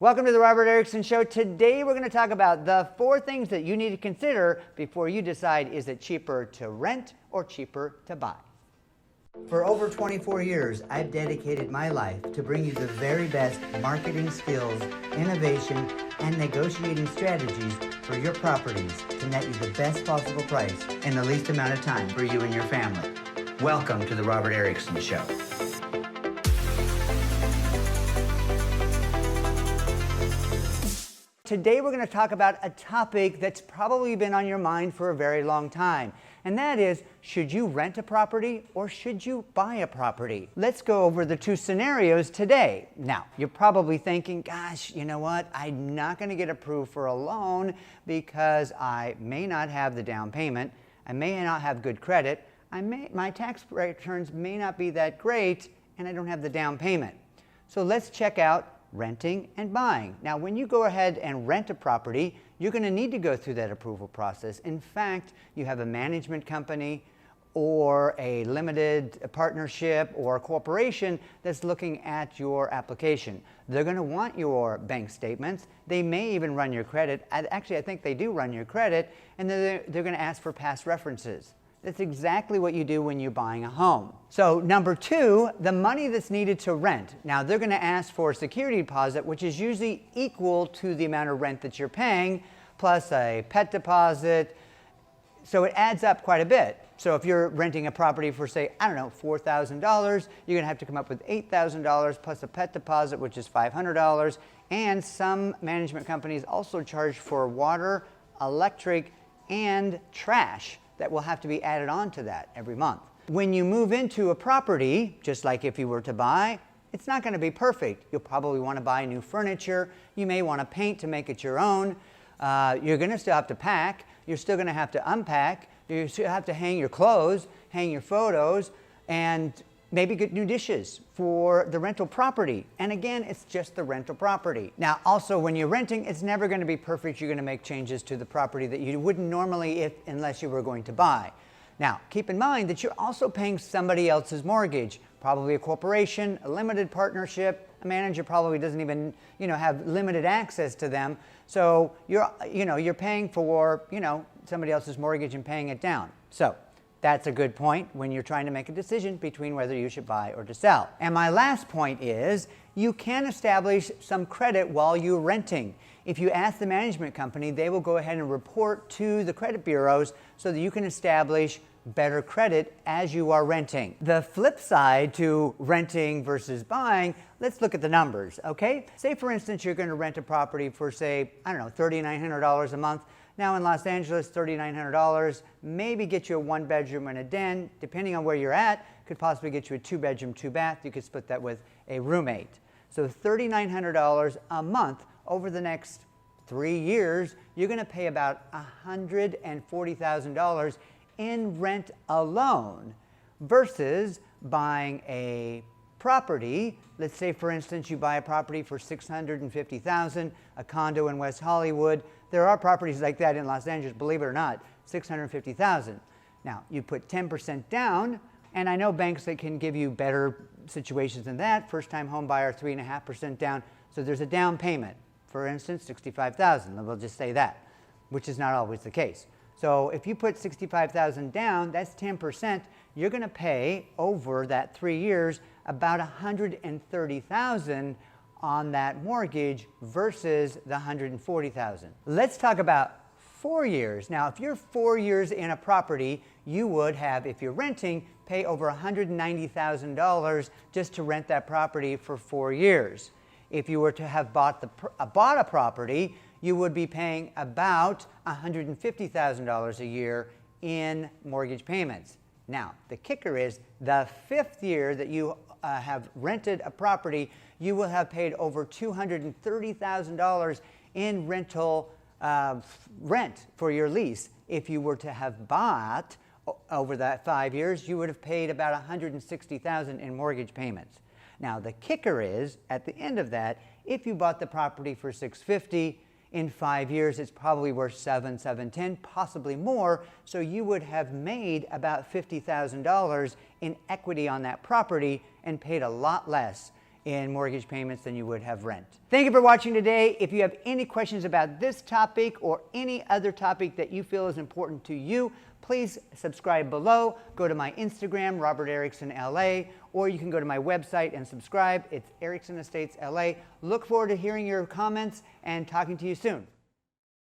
Welcome to the Robert Erickson Show. Today we're going to talk about the 4 things that you need to consider before you decide, is it cheaper to rent or cheaper to buy? For over 24 years, I've dedicated my life to bring you the very best marketing skills, innovation, and negotiating strategies for your properties to net you the best possible price in the least amount of time for you and your family. Welcome to the Robert Erickson Show. Today we're going to talk about a topic that's probably been on your mind for a very long time, and that is, should you rent a property or should you buy a property? Let's go over the 2 scenarios today. Now, you're probably thinking, gosh, you know what? I'm not going to get approved for a loan because I may not have the down payment, I may not have good credit, my tax returns may not be that great, and I don't have the down payment. So let's check out renting and buying. Now, when you go ahead and rent a property, you're going to need to go through that approval process. In fact, you have a management company or a limited partnership or a corporation that's looking at your application. They're going to want your bank statements. They may even run your credit. Actually, I think they do run your credit, and they're going to ask for past references. That's exactly what you do when you're buying a home. So number 2, the money that's needed to rent. Now, they're going to ask for a security deposit, which is usually equal to the amount of rent that you're paying, plus a pet deposit. So it adds up quite a bit. So if you're renting a property for, say, I don't know, $4,000, you're going to have to come up with $8,000 plus a pet deposit, which is $500. And some management companies also charge for water, electric, and trash that will have to be added on to that every month. When you move into a property, just like if you were to buy, it's not going to be perfect. You'll probably want to buy new furniture. You may want to paint to make it your own. You're going to still have to pack. You're still going to have to unpack. You still have to hang your clothes, hang your photos, and maybe get new dishes for the rental property. And again, it's just the rental property. Now, also when you're renting, it's never going to be perfect. You're going to make changes to the property that you wouldn't normally unless you were going to buy. Now, keep in mind that you're also paying somebody else's mortgage, probably a corporation, a limited partnership. A manager probably doesn't even, have limited access to them. So you're paying for, somebody else's mortgage and paying it down. So that's a good point when you're trying to make a decision between whether you should buy or to sell. And my last point is, you can establish some credit while you're renting. If you ask the management company, they will go ahead and report to the credit bureaus so that you can establish better credit as you are renting. The flip side to renting versus buying, let's look at the numbers, okay? Say, for instance, you're going to rent a property for, say, I don't know, $3,900 a month. Now in Los Angeles, $3,900 maybe get you a 1-bedroom and a den. Depending on where you're at, could possibly get you a 2-bedroom, 2-bath. You could split that with a roommate. So $3,900 a month over the next 3 years, you're going to pay about $140,000 in rent alone versus buying a property. Let's say, for instance, you buy a property for $650,000, a condo in West Hollywood. There are properties like that in Los Angeles, believe it or not, $650,000. Now, you put 10% down, and I know banks that can give you better situations than that. First-time home buyer, 3.5% down. So there's a down payment. For instance, $65,000. We'll just say that, which is not always the case. So if you put $65,000 down, that's 10%. You're going to pay over that 3 years about $130,000 on that mortgage versus the $140,000. Let's talk about 4 years. Now, if you're 4 years in a property, you would have, if you're renting, pay over $190,000 just to rent that property for 4 years. If you were to have bought a property, you would be paying about $150,000 a year in mortgage payments. Now, the kicker is the 5th year that you have rented a property, you will have paid over $230,000 in rental rent for your lease. If you were to have bought over that 5 years, you would have paid about $160,000 in mortgage payments. Now, the kicker is, at the end of that, if you bought the property for $650,000, in 5 years, it's probably worth $710,000, possibly more. So you would have made about $50,000 in equity on that property and paid a lot less in mortgage payments than you would have rent. Thank you for watching today. If you have any questions about this topic or any other topic that you feel is important to you, please subscribe below. Go to my Instagram, Robert Erickson LA, or you can go to my website and subscribe. It's Erickson Estates LA. Look forward to hearing your comments and talking to you soon.